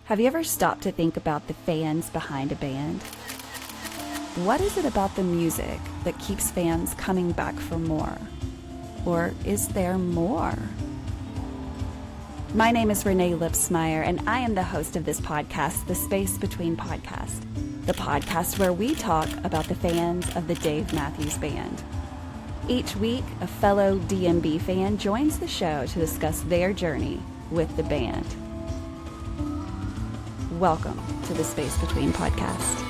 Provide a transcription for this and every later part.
Have you ever stopped to think about the fans behind a band? What is it about the music that keeps fans coming back for more? Or is there more? My name is Renae Lipsmeyer, and I am the host of this podcast, The Space Between Podcast, the podcast where we talk about the fans of the Dave Matthews Band. Each week, a fellow DMB fan joins the show to discuss their journey with the band. Welcome to the Space Between Podcast.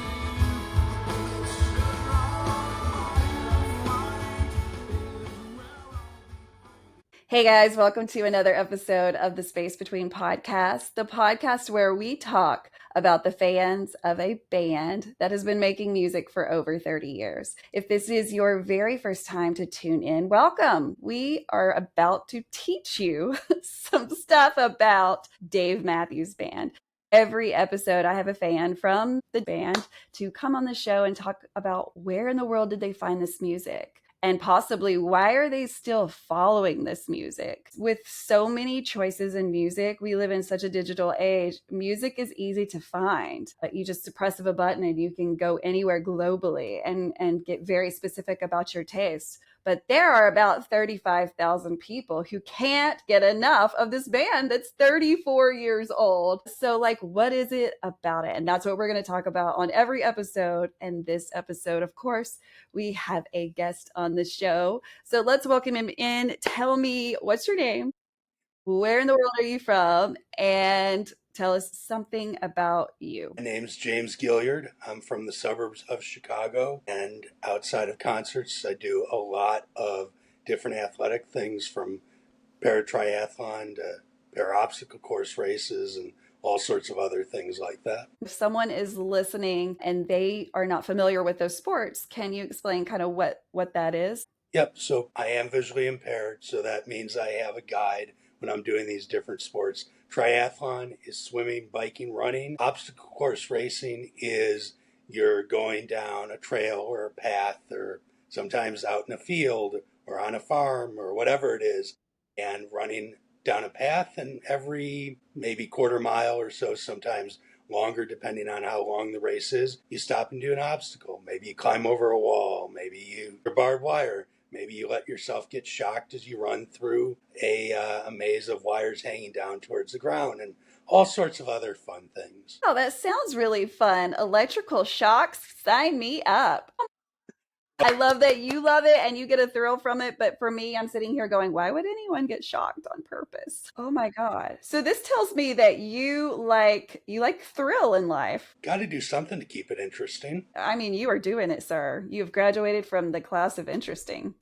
Hey guys, welcome to another episode of the Space Between Podcast, the podcast where we talk about the fans of a band that has been making music for over 30 years. If this is your very first time to tune in, welcome. We are about to teach you some stuff about Dave Matthews Band. Every episode, I have a fan from the band to come on the show and talk about where in the world did they find this music? And possibly why are they still following this music? With so many choices in music, we live in such a digital age. Music is easy to find. You just press of a button and you can go anywhere globally and get very specific about your taste. But there are about 35,000 people who can't get enough of this band that's 34 years old. So what is it about it? And that's what we're going to talk about on every episode. And this episode, of course, we have a guest on the show. So let's welcome him in. Tell me, what's your name? Where in the world are you from? And tell us something about you. My name's James Gilliard. I'm from the suburbs of Chicago, and outside of concerts, I do a lot of different athletic things, from paratriathlon to para-obstacle course races and all sorts of other things like that. If someone is listening and they are not familiar with those sports, can you explain kind of what that is? Yep, so I am visually impaired, so that means I have a guide when I'm doing these different sports. Triathlon is swimming, biking, running. Obstacle course racing is you're going down a trail or a path, or sometimes out in a field or on a farm or whatever it is, and running down a path, and every maybe quarter mile or so, sometimes longer depending on how long the race is, you stop and do an obstacle. Maybe you climb over a wall, maybe you barbed wire. Maybe you let yourself get shocked as you run through a maze of wires hanging down towards the ground, and all sorts of other fun things. Oh, that sounds really fun. Electrical shocks, sign me up. I love that you love it and you get a thrill from it. But for me, I'm sitting here going, why would anyone get shocked on purpose? Oh my God. So this tells me that you like thrill in life. Got to do something to keep it interesting. I mean, you are doing it, sir. You've graduated from the class of interesting.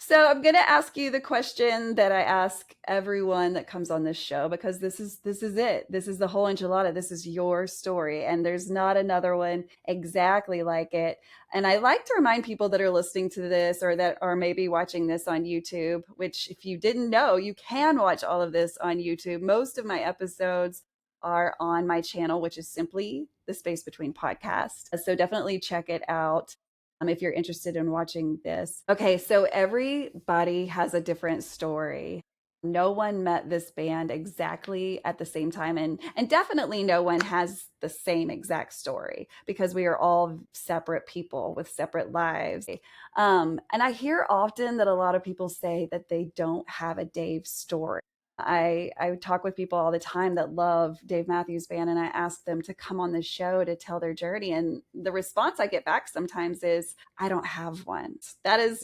So I'm going to ask you the question that I ask everyone that comes on this show, because this is it. This is the whole enchilada. This is your story, and there's not another one exactly like it. And I like to remind people that are listening to this, or that are maybe watching this on YouTube, which, if you didn't know, you can watch all of this on YouTube. Most of my episodes are on my channel, which is simply The Space Between Podcast. So definitely check it out if you're interested in watching this. Okay, so everybody has a different story. No one met this band exactly at the same time, and definitely no one has the same exact story, because we are all separate people with separate lives. And I hear often that a lot of people say that they don't have a Dave story. I talk with people all the time that love Dave Matthews Band, and I ask them to come on the show to tell their journey. And the response I get back sometimes is, I don't have one. That is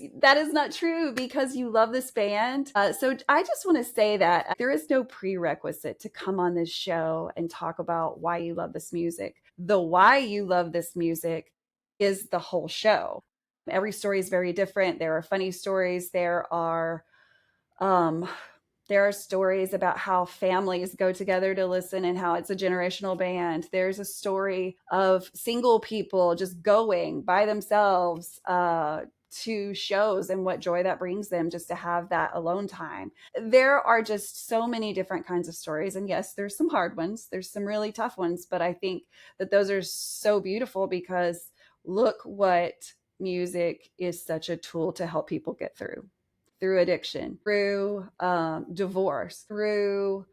not true, because you love this band. So I just want to say that there is no prerequisite to come on this show and talk about why you love this music. The why you love this music is the whole show. Every story is very different. There are funny stories. There are stories about how families go together to listen and how it's a generational band. There's a story of single people just going by themselves to shows, and what joy that brings them just to have that alone time. There are just so many different kinds of stories. And yes, there's some hard ones. There's some really tough ones. But I think that those are so beautiful, because look what music is such a tool to help people get through. through addiction, through divorce, through,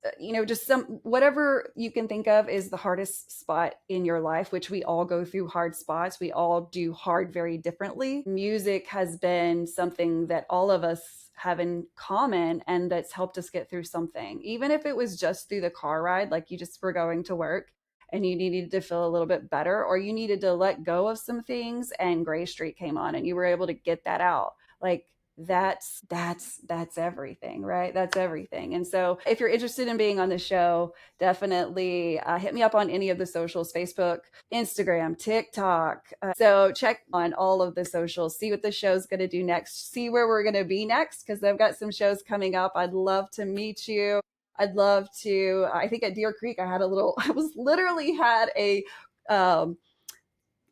just some, whatever you can think of is the hardest spot in your life, which we all go through hard spots. We all do hard very differently. Music has been something that all of us have in common and that's helped us get through something, even if it was just through the car ride, like you just were going to work and you needed to feel a little bit better, or you needed to let go of some things and Gray Street came on and you were able to get that out. Like that's everything, right? That's everything. And so if you're interested in being on the show, definitely hit me up on any of the socials: Facebook, Instagram, TikTok. So check on all of the socials, see what the show's going to do next, see where we're going to be next, because I've got some shows coming up. I'd love to meet you. I'd love to. I think at Deer Creek, I was literally had um,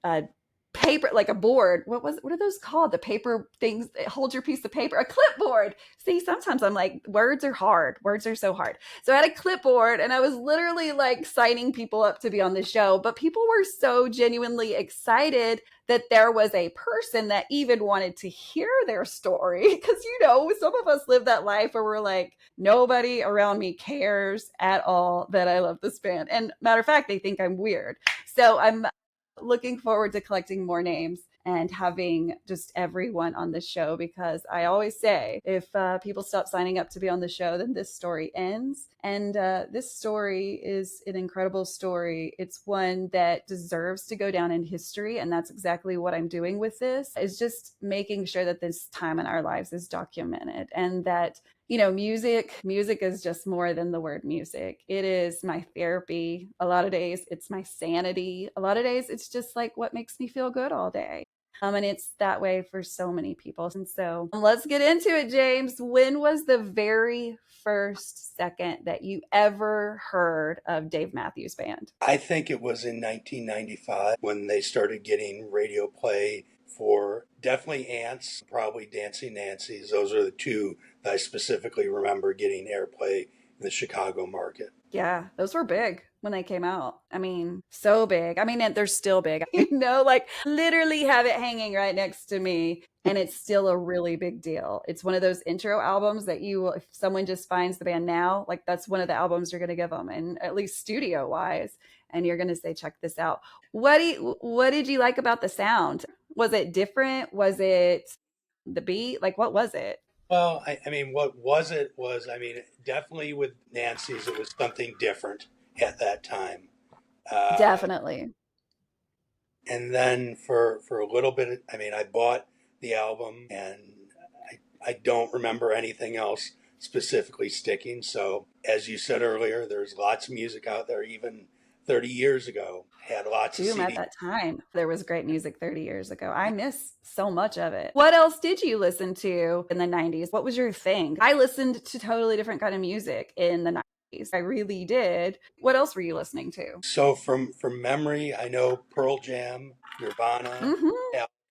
a paper, like a board. What are those called? The paper things that hold your piece of paper, a clipboard. See, sometimes I'm like, words are hard. Words are so hard. So I had a clipboard and I was literally like signing people up to be on the show, but people were so genuinely excited that there was a person that even wanted to hear their story. Because, some of us live that life where we're like, nobody around me cares at all that I love this band. And matter of fact, they think I'm weird. So I'm looking forward to collecting more names and having just everyone on the show, because I always say if people stop signing up to be on the show, then this story ends. And this story is an incredible story. It's one that deserves to go down in history. And that's exactly what I'm doing with this, is just making sure that this time in our lives is documented, and that music is just more than the word music. It is my therapy. A lot of days it's my sanity. A lot of days it's just like what makes me feel good all day. And it's that way for so many people. And so let's get into it, James. When was the very first second that you ever heard of Dave Matthews Band? I think it was in 1995 when they started getting radio play for definitely Ants, probably Dancing Nancy's. Those are the two that I specifically remember getting airplay in the Chicago market. Yeah, those were big when they came out. I mean, so big. I mean, they're still big. Like literally have it hanging right next to me. And it's still a really big deal. It's one of those intro albums that if someone just finds the band now, like that's one of the albums you're going to give them, and at least studio wise. And you're going to say, check this out. What did you like about the sound? Was it different? Was it the beat? Like, what was it? Well, I mean, what was it was, I mean, definitely with Nancy's, it was something different at that time. Uh, Definitely. and then for a little bit, I mean, I bought the album and I don't remember anything else specifically sticking. So, as you said earlier, there's lots of music out there, even 30 years ago, had lots of Doom at CDs. that time. There was great music 30 years ago. I miss so much of it. What else did you listen to in the 90s? What was your thing? I listened to totally different kind of music in the 90s. I really did. What else were you listening to? So, from memory, I know Pearl Jam, Nirvana, Mm-hmm.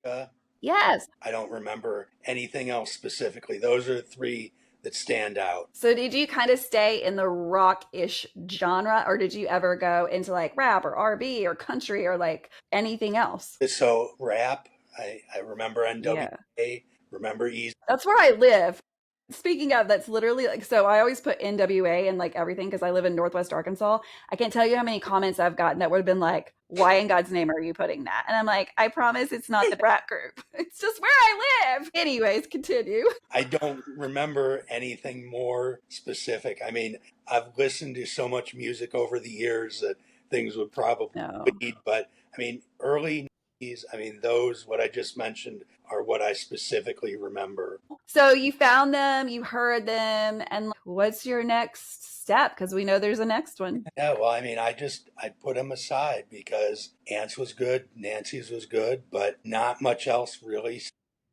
Metallica. Yes. I don't remember anything else specifically. Those are the three that stand out. So did you kind of stay in the rock-ish genre, or did you ever go into like rap or R&B or country or like anything else? So rap, I remember Yeah. NWA, remember Easy. That's where I live. Speaking of, that's literally like, so I always put NWA and like everything because I live in Northwest Arkansas. I can't tell you how many comments I've gotten that would have been like, why in God's name are you putting that? And I'm like, I promise it's not the rap group. It's just where I live. Anyways, continue. I don't remember anything more specific. I mean, I've listened to so much music over the years that things would probably No. lead, but I mean, early 90s, I mean, those, what I just mentioned, are what I specifically remember. So you found them, you heard them, and like, what's your next step? Because we know there's a next one. Yeah, well, I mean, I put them aside because Ants was good, Nancy's was good, but not much else really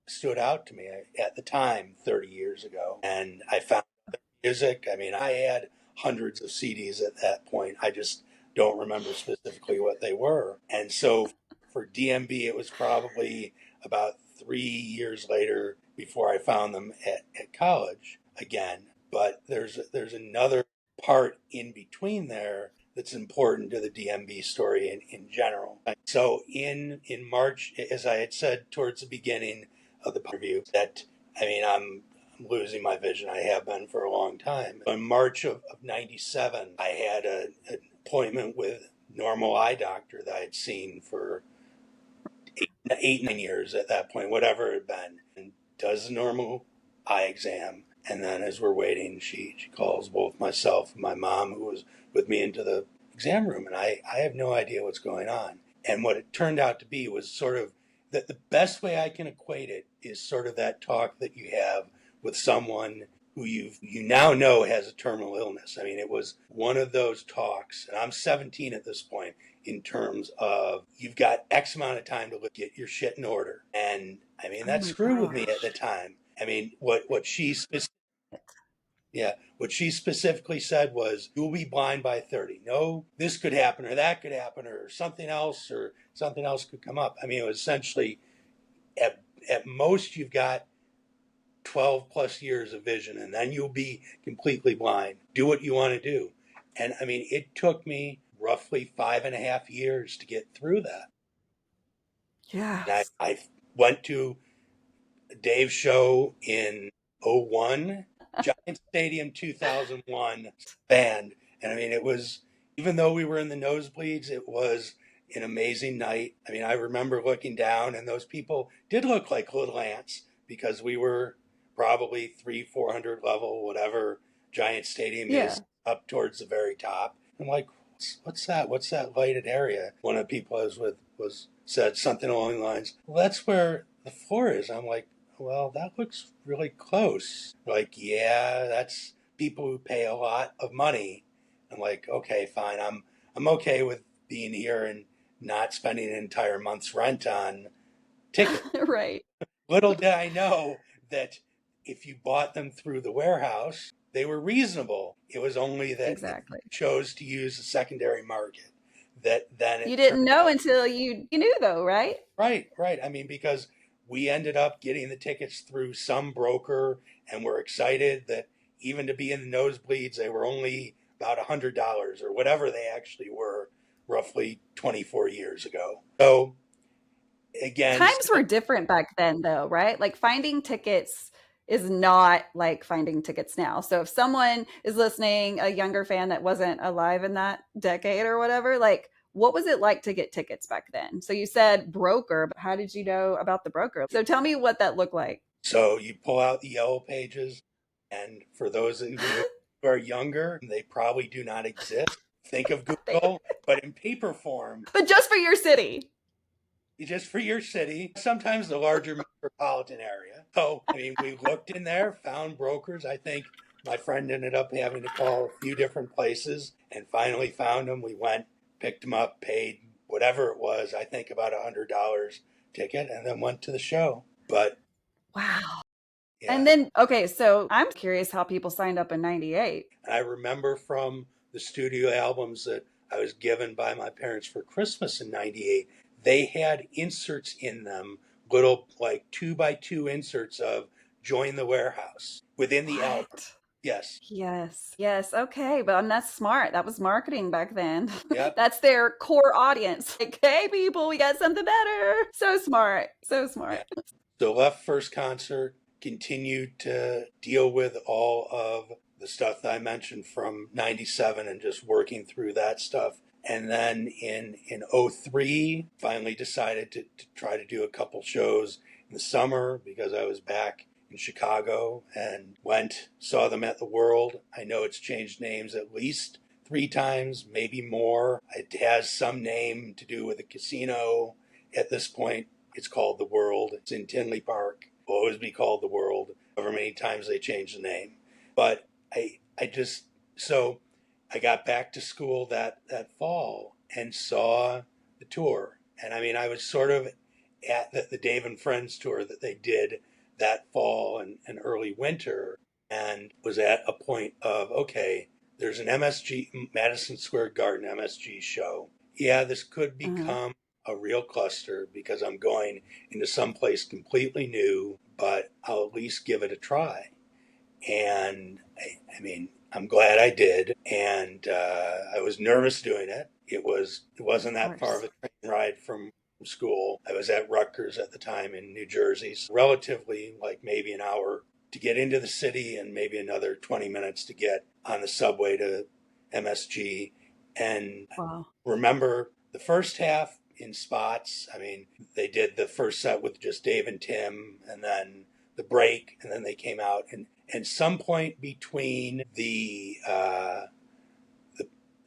stood out to me at the time 30 years ago. And I found music. I mean, I had hundreds of CDs at that point. I just don't remember specifically what they were. And so for DMB, it was probably about 3 years later before I found them at college again. But there's another part in between there that's important to the DMB story in general. So in March, as I had said towards the beginning of the review, that I mean, I'm losing my vision. I have been for a long time. In March of 97, I had an appointment with normal eye doctor that I had seen for 9 years at that point, whatever it had been, and does the normal eye exam. And then as we're waiting, she calls both myself and my mom, who was with me, into the exam room. And I have no idea what's going on. And what it turned out to be was sort of that the best way I can equate it is sort of that talk that you have with someone who you now know has a terminal illness. I mean, it was one of those talks, and I'm 17 at this point, in terms of you've got X amount of time to get your shit in order. And I mean, Oh that my screwed with me at the gosh. time. I mean, what she specifically said was, you'll be blind by 30. No, this could happen or that could happen or something else could come up. I mean, it was essentially at most you've got 12 plus years of vision and then you'll be completely blind. Do what you want to do. And I mean, it took me roughly 5.5 years to get through that. And Yes. I went to Dave's show in '01, Giant Stadium 2001 band. And I mean, it was, even though we were in the nosebleeds, it was an amazing night. I mean, I remember looking down and those people did look like little ants because we were probably 300-400 level, whatever Giant Stadium Yeah. is, up towards the very top. I'm like, what's that? What's that lighted area? One of the people I was with said something along the lines, well, that's where the floor is. I'm like, well, that looks really close. Like, yeah, that's people who pay a lot of money. I'm like, okay, fine. I'm okay with being here and not spending an entire month's rent on tickets. Right. Little did I know that if you bought them through the warehouse, they were reasonable. It was only that if Exactly. you chose to use a secondary market, that then You it turned didn't know out. until you knew though, right? Right, right. I mean, because we ended up getting the tickets through some broker, and we're excited that even to be in the nosebleeds, they were only about $100 or whatever they actually were, roughly 24 years ago. So again, Times were still, different back then though, right? Like finding tickets is not like finding tickets now. So if someone is listening, a younger fan that wasn't alive in that decade or whatever, like what was it like to get tickets back then? So you said broker, but how did you know about the broker? So tell me what that looked like. so you pull out the yellow pages, and for those of you who are younger, they probably do not exist. Think of Google, but in paper form. But just for your city. Just for your city, sometimes the larger metropolitan area. So, I mean, we looked in there, found brokers. I think my friend ended up having to call a few different places and finally found them. We went, picked them up, paid whatever it was, I think about $100 ticket, and then went to the show. But Wow. yeah, And then, okay, so I'm curious how people signed up in 98. and I remember from the studio albums that I was given by my parents for Christmas in '98, they had inserts in them, little like 2x2 inserts of Join the Warehouse within the album. What? Yes. Yes. Yes. Okay. But that's smart. That was marketing back then. Yep. That's their core audience. Like, hey, people, we got something better. So smart. So Yeah. smart. So left first concert, continued to deal with all of the stuff that I mentioned from '97 and just working through that stuff. And then in '03, finally decided to try to do a couple shows in the summer because I was back in Chicago and saw them at the World. I know it's changed names at least 3 times, maybe more. It has some name to do with a casino at this point. It's called the World. It's in Tinley Park. Will always be called the World, however many times they change the name. But I just, so I got back to school that fall and saw the tour. And I mean, I was sort of at the Dave and Friends tour that they did that fall and early winter, and was at a point of, okay, there's an MSG, Madison Square Garden MSG show. Yeah, this could Uh-huh. become a real cluster because I'm going into someplace completely new, but I'll at least give it a try. And I mean, I'm glad I did, and I was nervous doing it. It wasn't Of that far of course. a train ride from school. I was at Rutgers at the time in New Jersey, so relatively like maybe an hour to get into the city and maybe another 20 minutes to get on the subway to MSG. And Wow. remember the first half in spots. I mean, they did the first set with just Dave and Tim, and then the break, and then they came out. And some point between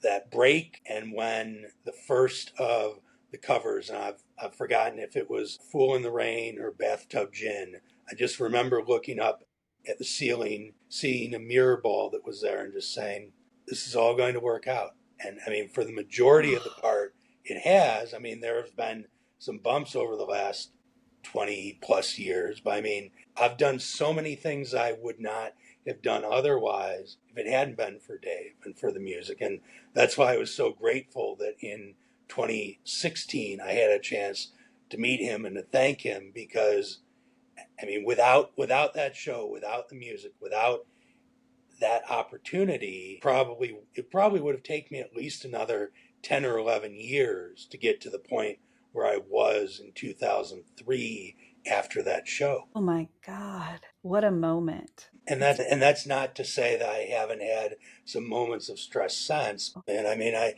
that break and when the first of the covers, and I've forgotten if it was Fool in the Rain or Bathtub Gin. I just remember looking up at the ceiling, seeing a mirror ball that was there, and just saying, "This is all going to work out." And I mean, for the majority of the part, it has. I mean, there have been some bumps over the last 20 plus years, but I mean, I've done so many things I would not have done otherwise if it hadn't been for Dave and for the music. And that's why I was so grateful that in 2016 I had a chance to meet him and to thank him, because I mean, without that show, without the music, without that opportunity, it probably would have taken me at least another 10 or 11 years to get to the point where I was in 2003 after that show. Oh my God. What a moment. And that's not to say that I haven't had some moments of stress since. And I mean, I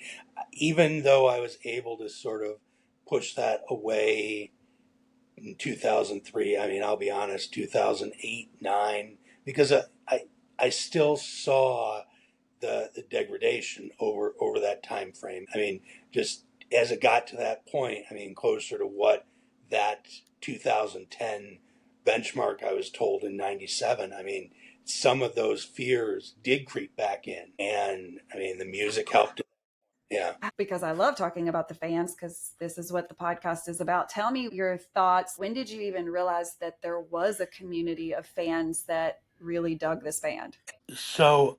even though I was able to sort of push that away in 2003, I mean, I'll be honest, 2008, 9, because I still saw the degradation over that time frame. I mean, just as it got to that point, I mean, closer to what that 2010 benchmark I was told in 97, I mean, some of those fears did creep back in. And I mean, the music helped. Yeah. Because I love talking about the fans, because this is what the podcast is about. Tell me your thoughts. When did you even realize that there was a community of fans that really dug this band? So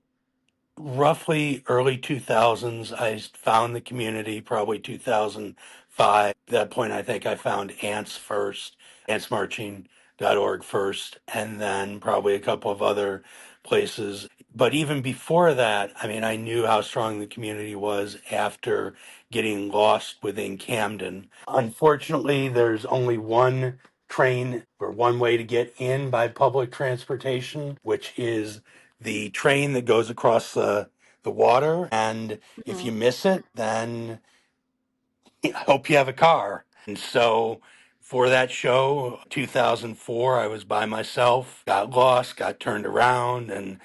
roughly early 2000s, I found the community, probably 2005. At that point, I think I found ants first, antsmarching.org first, and then probably a couple of other places. But even before that, I mean, I knew how strong the community was after getting lost within Camden. Unfortunately, there's only one train or one way to get in by public transportation, which is the train that goes across the water. And if you Mhm. miss it, then I hope you have a car. And so for that show, 2004, I was by myself, got lost, got turned around, and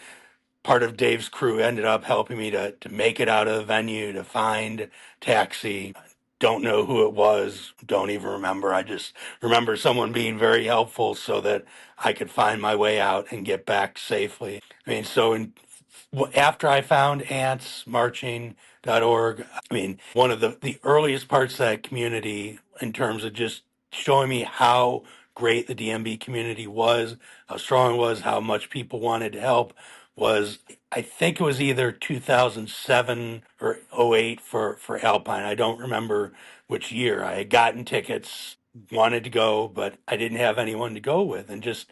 part of Dave's crew ended up helping me to make it out of the venue, to find taxi. Don't know who it was, don't even remember. I just remember someone being very helpful so that I could find my way out and get back safely. I mean, so after I found antsmarching.org, I mean, one of the earliest parts of that community in terms of just showing me how great the DMB community was, how strong it was, how much people wanted to help was, I think it was either 2007 or '08 for Alpine. I don't remember which year. I had gotten tickets, wanted to go, but I didn't have anyone to go with. And just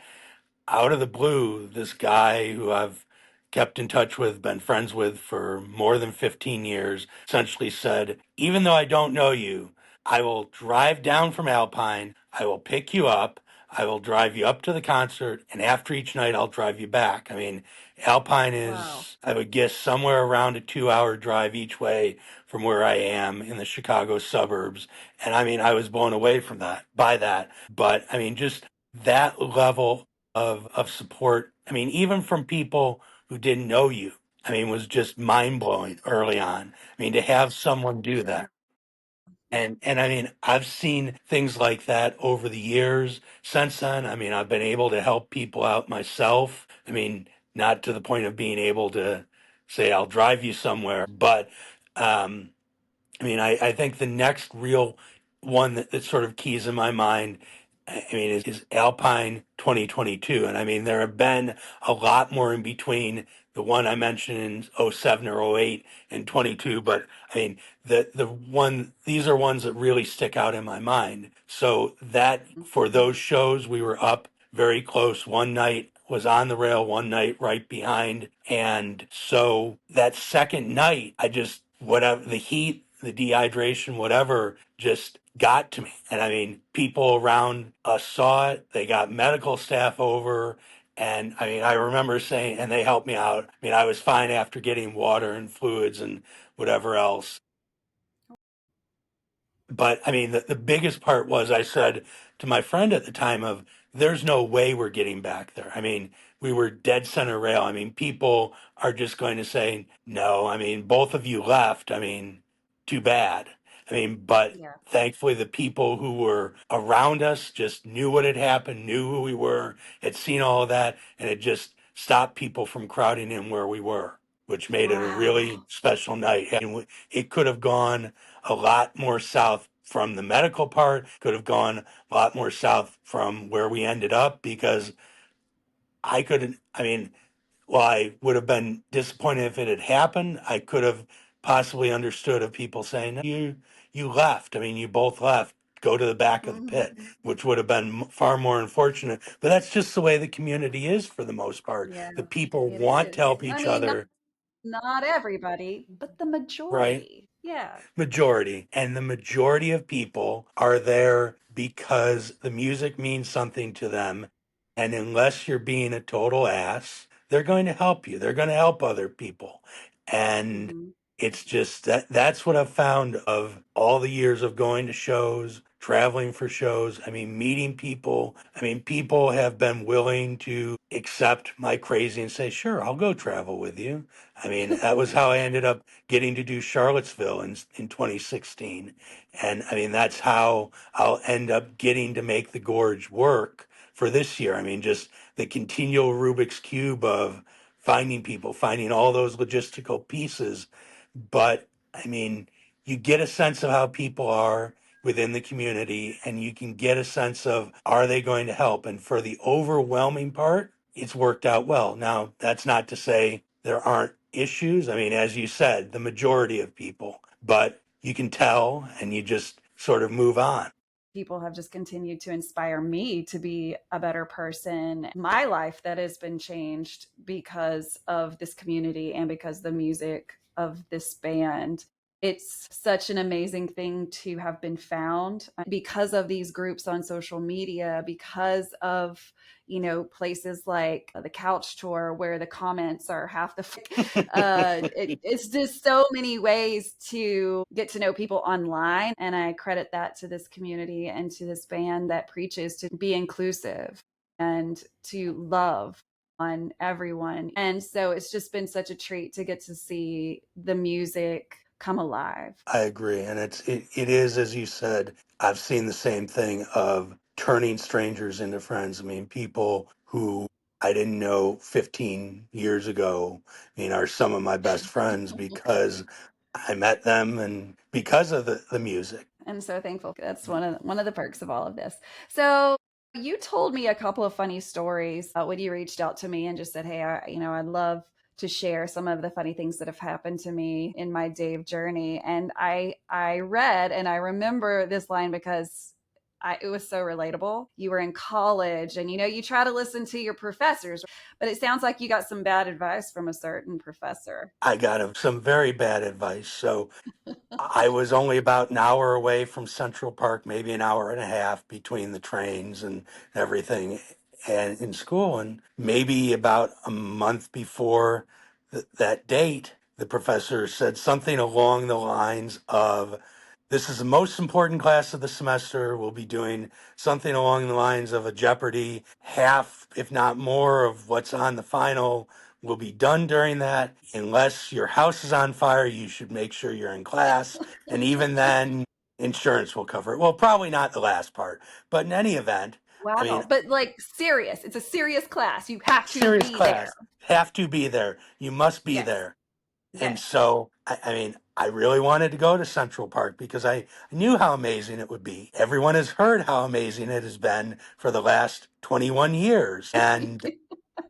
out of the blue, this guy who I've kept in touch with, been friends with for more than 15 years, essentially said, "Even though I don't know you, I will drive down from Alpine, I will pick you up, I will drive you up to the concert, and after each night, I'll drive you back." I mean, Alpine Wow. is, I would guess, somewhere around a 2 hour drive each way from where I am in the Chicago suburbs. And I mean, I was blown away from that, by that. But I mean, just that level of support. I mean, even from people who didn't know you, I mean, was just mind blowing early on. I mean, to have someone do that. And I mean, I've seen things like that over the years since then. I mean, I've been able to help people out myself. I mean, not to the point of being able to say, I'll drive you somewhere, but, um, I mean, I think the next real one that sort of keys in my mind, I mean, is Alpine 2022. And I mean, there have been a lot more in between the one I mentioned in '07 or '08 and 22. But I mean, these are ones that really stick out in my mind. So that for those shows, we were up very close. One night was on the rail, one night right behind. And so that second night, I just, whatever, the heat, the dehydration, whatever, just got to me. And I mean, people around us saw it. They got medical staff over. And I mean, I remember saying, and they helped me out. I mean, I was fine after getting water and fluids and whatever else. But I mean, the biggest part was I said to my friend at the time of, there's no way we're getting back there. I mean, we were dead center rail. I mean, people are just going to say, no, I mean, both of you left. I mean, too bad. I mean, but Yeah. thankfully the people who were around us just knew what had happened, knew who we were, had seen all of that, and it just stopped people from crowding in where we were, which made it a Wow. really special night. And it could have gone a lot more south from the medical part, could have gone a lot more south from where we ended up because I couldn't, I mean, while I would have been disappointed if it had happened, I could have possibly understood of people saying, you left. I mean, you both left. Go to the back of the pit, Mhm. which would have been far more unfortunate. But that's just the way the community is for the most part. Yeah, The people it want to is. help I each mean, other, not everybody, but the right? majority. Yeah. Majority. And the majority of people are there because the music means something to them. And unless you're being a total ass, they're going to help you. They're going to help other people. And Mhm. it's just that's what I've found of all the years of going to shows, traveling for shows. I mean, meeting people. I mean, people have been willing to accept my crazy and say, sure, I'll go travel with you. I mean, that was how I ended up getting to do Charlottesville in 2016. And I mean, that's how I'll end up getting to make the Gorge work for this year. I mean, just the continual Rubik's Cube of finding people, finding all those logistical pieces. But I mean, you get a sense of how people are within the community and you can get a sense of are they going to help? And for the overwhelming part, it's worked out well. Now, that's not to say there aren't issues. I mean, as you said, the majority of people, but you can tell and you just sort of move on. People have just continued to inspire me to be a better person. My life that has been changed because of this community and because the music of this band. It's such an amazing thing to have been found because of these groups on social media, because of places like the couch tour where the comments are half the it's just so many ways to get to know people online, and I credit that to this community and to this band that preaches to be inclusive and to love on everyone. And so it's just been such a treat to get to see the music come alive. I agree. And it is, as you said, I've seen the same thing of turning strangers into friends. I mean, people who I didn't know 15 years ago, I mean, are some of my best friends because I met them and because of the music. I'm so thankful. That's one of the perks of all of this. So you told me a couple of funny stories when you reached out to me and just said, "Hey, I'd love to share some of the funny things that have happened to me in my Dave journey." And I read and I remember this line because it was so relatable. You were in college and you try to listen to your professors, but it sounds like you got some bad advice from a certain professor. I got some very bad advice. So I was only about an hour away from Central Park, maybe an hour and a half between the trains and everything, and in school. And maybe about a month before that date, the professor said something along the lines of, this is the most important class of the semester. We'll be doing something along the lines of a Jeopardy. Half, if not more, of what's on the final will be done during that. Unless your house is on fire, you should make sure you're in class. And even then, insurance will cover it. Well, probably not the last part, but in any event, I mean, Wow. But like serious. It's a serious class. You have to serious be there. class, have to be there. You must be Yes. there. And Yes. so, I mean, I really wanted to go to Central Park because I knew how amazing it would be. Everyone has heard how amazing it has been for the last 21 years. And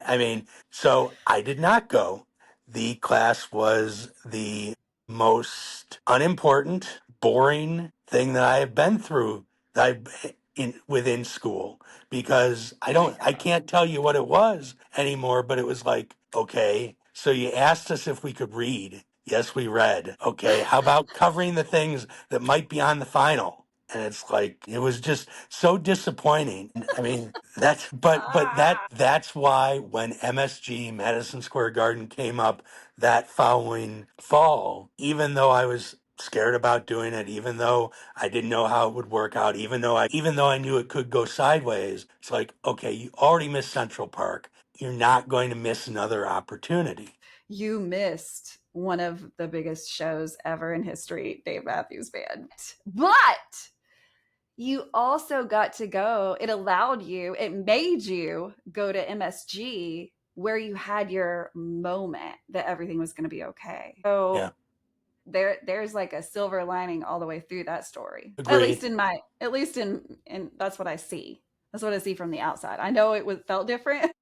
I mean, so I did not go. The class was the most unimportant, boring thing that I have been through that within school because I can't tell you what it was anymore, but it was like, okay, so you asked us if we could read. Yes, we read. Okay, how about covering the things that might be on the final? And it's like, it was just so disappointing. I mean, that's why when MSG, Madison Square Garden, came up that following fall, even though I was scared about doing it, even though I didn't know how it would work out, even though I knew it could go sideways, it's like, okay, you already missed Central Park. You're not going to miss another opportunity. You missed one of the biggest shows ever in history, Dave Matthews Band. But you also got to go, it made you go to MSG where you had your moment that everything was going to be okay. Yeah, So there's like a silver lining all the way through that story. agree. At least in that's what I see. That's what I see from the outside. I know it was felt different,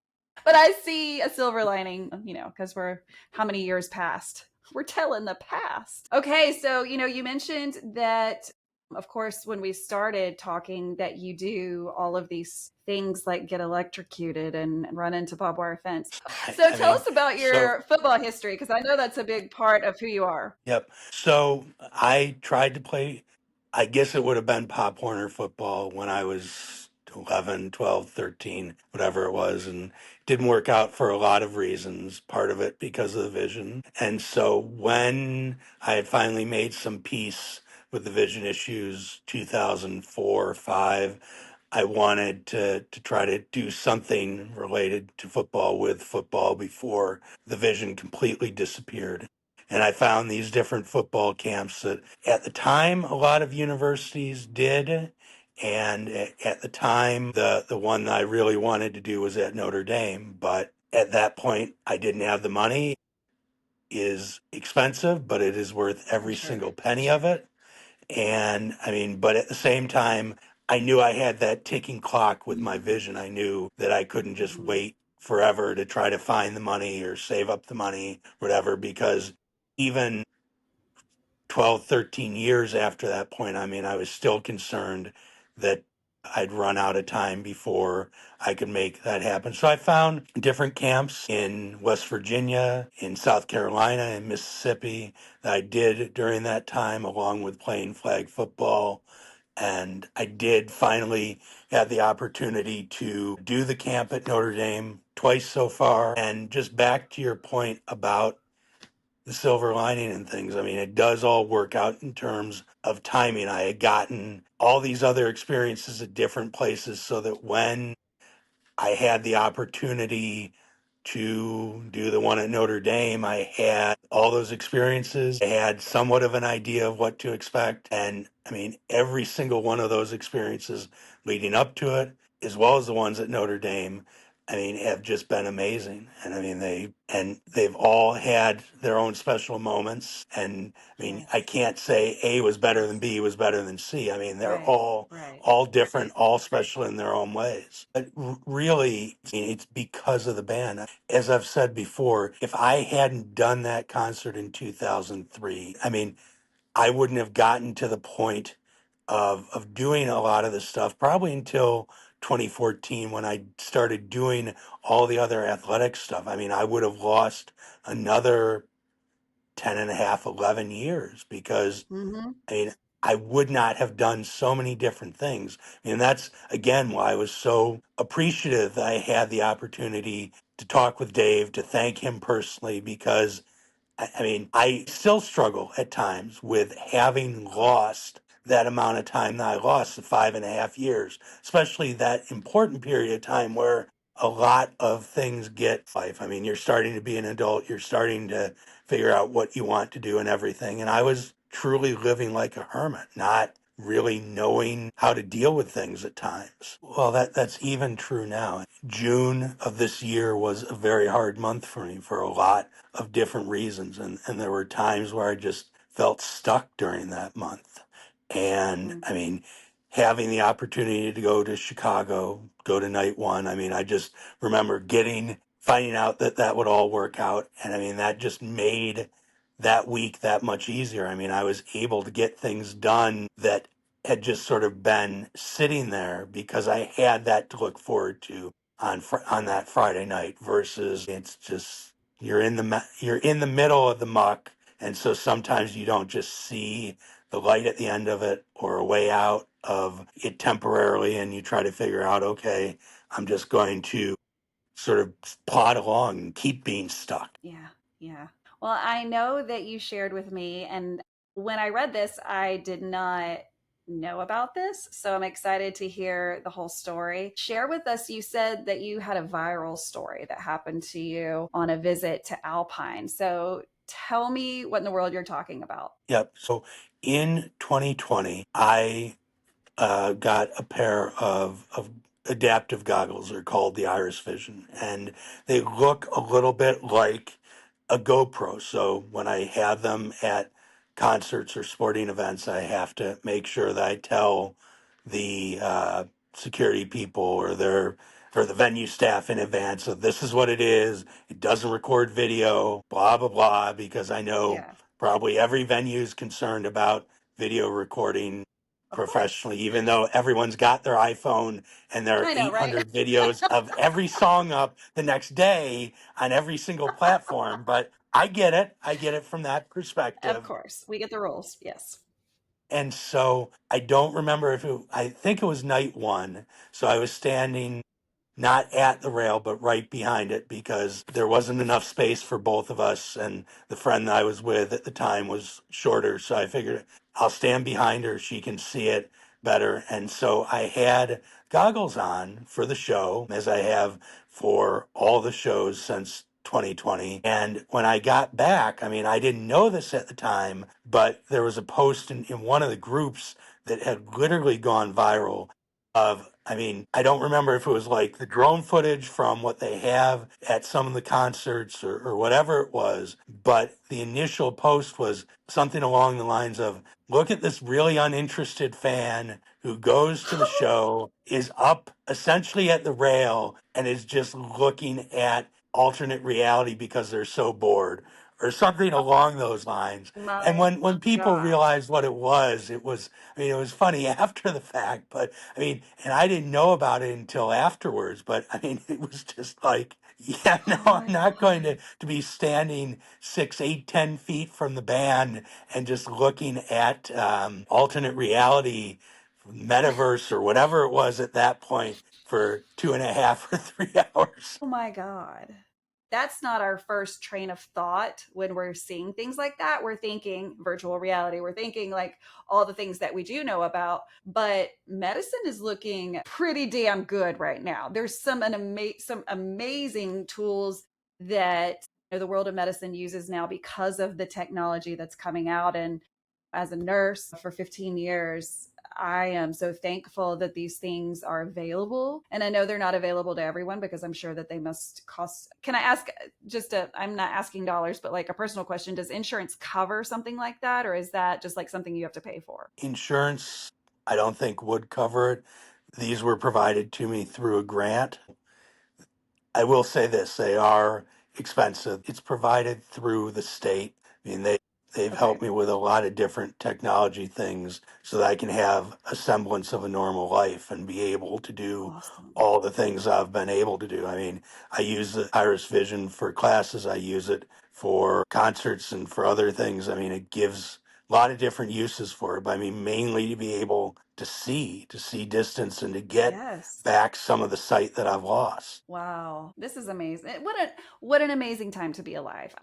but I see a silver lining, because we're how many years past? We're telling the past. Okay, so you mentioned that, of course, when we started talking, that you do all of these things like get electrocuted and run into barbed wire fence. So I tell mean, us about so your football history, because I know that's a big part of who you are. yep. So I tried to play, I guess it would have been Pop Warner football when I was 11, 12, 13, whatever it was, and didn't work out for a lot of reasons. Part of it because of the vision. And so when I had finally made some peace with the vision issues, 2004, 5, I wanted to try to do something related to football with football before the vision completely disappeared. And I found these different football camps that at the time a lot of universities did. And at the time, the one that I really wanted to do was at Notre Dame. But at that point, I didn't have the money. It is expensive, but it is worth I'm every sure. single penny of it. And I mean, but at the same time, I knew I had that ticking clock with my vision. I knew that I couldn't just Mhm. wait forever to try to find the money or save up the money, whatever, because even 12, 13 years after that point, I mean, I was still concerned that I'd run out of time before I could make that happen. So I found different camps in West Virginia, in South Carolina, in Mississippi that I did during that time, along with playing flag football. And I did finally have the opportunity to do the camp at Notre Dame twice so far. And just back to your point about the silver lining and things. I mean, it does all work out in terms of timing. I had gotten all these other experiences at different places so that when I had the opportunity to do the one at Notre Dame, I had all those experiences. I had somewhat of an idea of what to expect. And I mean, every single one of those experiences leading up to it, as well as the ones at Notre Dame, I mean, have just been amazing. And I mean, they've all had their own special moments. And I mean, I Yes. can't say A was better than B was better than C. I mean, they're Right. Right. all different, all special in their own ways. But really, I mean, it's because of the band. As I've said before, if I hadn't done that concert in 2003, I mean, I wouldn't have gotten to the point of doing a lot of this stuff probably until 2014 when I started doing all the other athletic stuff. I mean, I would have lost another 10 and a half, 11 years because Hmm. I mean, I would not have done so many different things. And that's, again, why I was so appreciative that I had the opportunity to talk with Dave, to thank him personally, because I mean, I still struggle at times with having lost that amount of time that I lost, the 5.5 years, especially that important period of time where a lot of things get life. I mean, you're starting to be an adult, you're starting to figure out what you want to do and everything. And I was truly living like a hermit, not really knowing how to deal with things at times. Well, that's even true now. June of this year was a very hard month for me for a lot of different reasons. And there were times where I just felt stuck during that month. And I mean, having the opportunity to go to Chicago, go to night one, I mean, I just remember finding out that that would all work out. And I mean, that just made that week that much easier. I mean, I was able to get things done that had just sort of been sitting there because I had that to look forward to on that Friday night versus it's just you're in the middle of the muck, and so sometimes you don't just see the light at the end of it or a way out. of it temporarily, and you try to figure out, okay, I'm just going to sort of plod along and keep being stuck. Yeah. Yeah. Well, I know that you shared with me, and when I read this, I did not know about this. So I'm excited to hear the whole story. Share with us, you said that you had a viral story that happened to you on a visit to Alpine. So tell me what in the world you're talking about. Yep. So in 2020, I got a pair of adaptive goggles. They're called the Iris Vision, and they look a little bit like a GoPro. So when I have them at concerts or sporting events, I have to make sure that I tell the security people or the venue staff in advance of this is what it is. It doesn't record video, blah blah blah, because I know Yeah, probably every venue is concerned about video recording of course. professionally, even though everyone's got their iPhone and there are I know, right? 800 videos of every song up the next day on every single platform. But I get it. I get it from that Of perspective. course. We get the rules. Yes. And so I don't remember if it, I think it was night one. So I was standing not at the rail, but right behind it because there wasn't enough space for both of us. And the friend that I was with at the time was shorter. So I figured I'll stand behind her. She can see it better. And so I had goggles on for the show, as I have for all the shows since 2020. And when I got back, I mean, I didn't know this at the time, but there was a post in one of the groups that had literally gone viral of, I mean, I don't remember if it was like the drone footage from what they have at some of the concerts or whatever it was, but the initial post was something along the lines of, look at this really uninterested fan who goes to the show, is up essentially at the rail, and is just looking at alternate reality because they're so bored. Or something along those lines. And My when people gosh. realized what it was, I mean, it was funny after the fact, but I mean, and I didn't know about it until afterwards, but I mean, it was just like, yeah, no, Oh I'm my not going God. to be standing 6, 8, 10 feet from the band and just looking at alternate reality, metaverse, or whatever it was at that point for 2.5 or 3 hours. Oh my God. That's not our first train of thought when we're seeing things like that. We're thinking virtual reality. We're thinking like all the things that we do know about, but medicine is looking pretty damn good right now. There's some amazing tools that the world of medicine uses now because of the technology that's coming out. And as a nurse for 15 years, I am so thankful that these things are available. And I know they're not available to everyone because I'm sure that they must cost. Can I ask I'm not asking dollars, but like a personal question. Does insurance cover something like that? Or is that just like something you have to pay for? Insurance, I don't think would cover it. These were provided to me through a grant. I will say this, they are expensive. It's provided through the state. I mean, they've Okay. helped me with a lot of different technology things so that I can have a semblance of a normal life and be able to do Awesome. all the things I've been able to do. I mean, I use the Iris Vision for classes. I use it for concerts and for other things. I mean, it gives a lot of different uses for it. But I mean, mainly to be able to see distance and to get Yes. back some of the sight that I've lost. Wow. This is amazing. What an amazing time to be alive.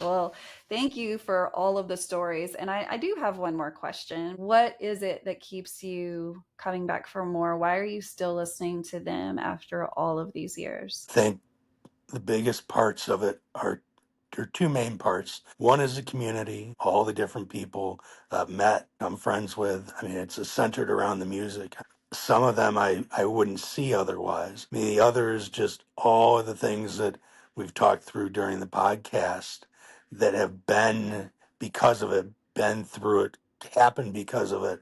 Well, thank you for all of the stories. And I do have one more question. What is it that keeps you coming back for more? Why are you still listening to them after all of these years? Think the biggest parts of it are two main parts. One is the community, all the different people I've met, I'm friends with. I mean, it's centered around the music. Some of them I wouldn't see otherwise. I mean, the other is just all of the things that we've talked through during the podcast that have been because of it, been through it, happened because of it,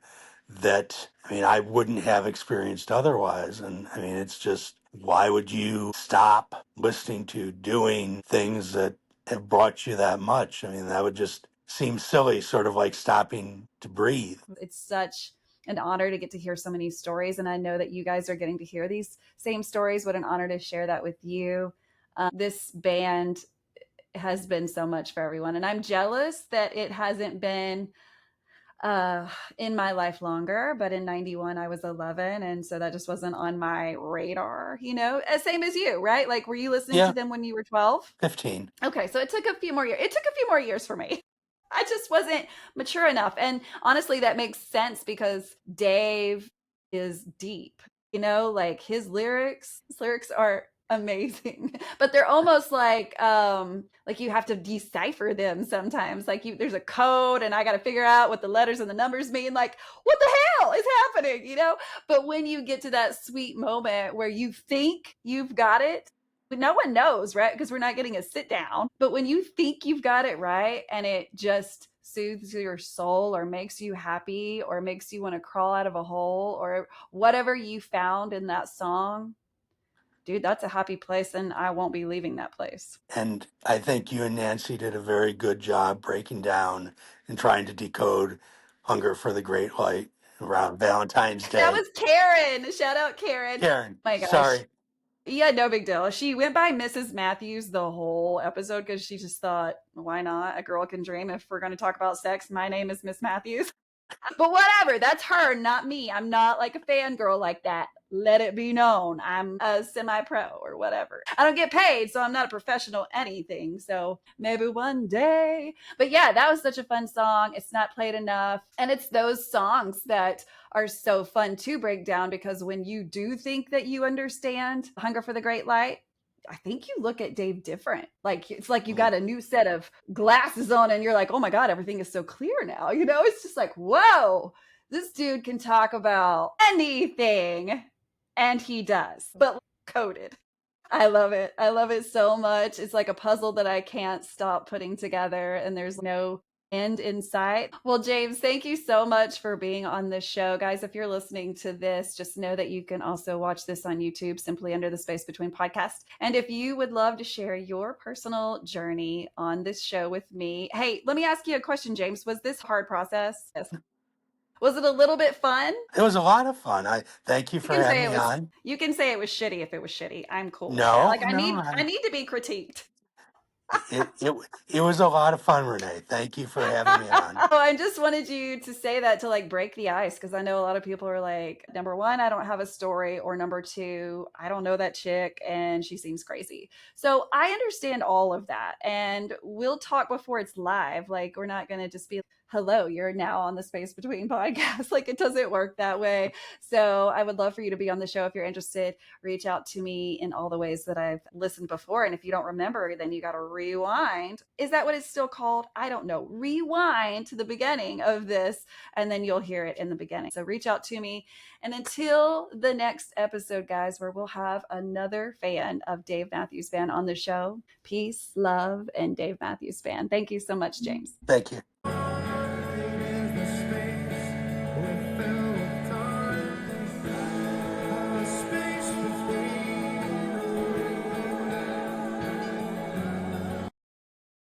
that I mean, I wouldn't have experienced otherwise. And I mean, it's just, why would you stop listening to doing things that have brought you that much? I mean, that would just seem silly, sort of like stopping to breathe. It's such an honor to get to hear so many stories. And I know that you guys are getting to hear these same stories. What an honor to share that with you. This band has been so much for everyone. And I'm jealous that it hasn't been uh, in my life longer, but in 91, I was 11. And so that just wasn't on my radar, same as you, right? Like, were you listening to Yeah, them when you were 12? 15. Okay. So it took a few more years. It took a few more years for me. I just wasn't mature enough. And honestly, that makes sense because Dave is deep, like his lyrics are amazing, but they're almost like you have to decipher them sometimes. Like there's a code and I got to figure out what the letters and the numbers mean. Like, what the hell is happening? But when you get to that sweet moment where you think you've got it, but no one knows, right? Because we're not getting a sit down. But when you think you've got it right and it just soothes your soul or makes you happy or makes you want to crawl out of a hole or whatever you found in that song, dude, that's a happy place. And I won't be leaving that place. And I think you and Nancy did a very good job breaking down and trying to decode Hunger for the Great Light around Valentine's That Day. was Karen. Shout out, Karen. Karen, My gosh. sorry. Yeah, no big deal. She went by Mrs. Matthews the whole episode because she just thought, why not? A girl can dream. If we're going to talk about sex, my name is Miss Matthews. But whatever, that's her, not me. I'm not like a fangirl like that. Let it be known. I'm a semi pro or whatever. I don't get paid, so I'm not a professional anything. So maybe one day. But yeah, that was such a fun song. It's not played enough. And it's those songs that are so fun to break down because when you do think that you understand Hunger for the Great Light, I think you look at Dave different. Like it's like you got a new set of glasses on and you're like, oh my God, everything is so clear now. It's just like, whoa, this dude can talk about anything. And he does, but coded. I love it. I love it so much. It's like a puzzle that I can't stop putting together, and there's no end in sight. Well, James, thank you so much for being on this show. Guys, if you're listening to this, just know that you can also watch this on YouTube simply under the Space Between podcast. And if you would love to share your personal journey on this show with me, hey, let me ask you a question, James. Was this a hard process? Yes. Was it a little bit fun? It was a lot of fun. I thank you You for can having say it me was on. you can say it was shitty if it was shitty. I'm cool with that. Like No, I no, need I need to be critiqued. it was a lot of fun, Renee. Thank you for having me on. Oh, I just wanted you to say that to like break the ice because I know a lot of people are like, number one, I don't have a story, or number two, I don't know that chick and she seems crazy. So I understand all of that. And we'll talk before it's live. Like, we're not going to just be, hello, you're now on the Space Between podcast. Like, it doesn't work that way. So I would love for you to be on the show if you're interested. Reach out to me in all the ways that I've listened before. And if you don't remember, then you got to rewind. Is that what it's still called? I don't know. Rewind to the beginning of this, and then you'll hear it in the beginning. So reach out to me. And until the next episode, guys, where we'll have another fan of Dave Matthews Band on the show, peace, love, and Dave Matthews Band. Thank you so much, James. Thank you.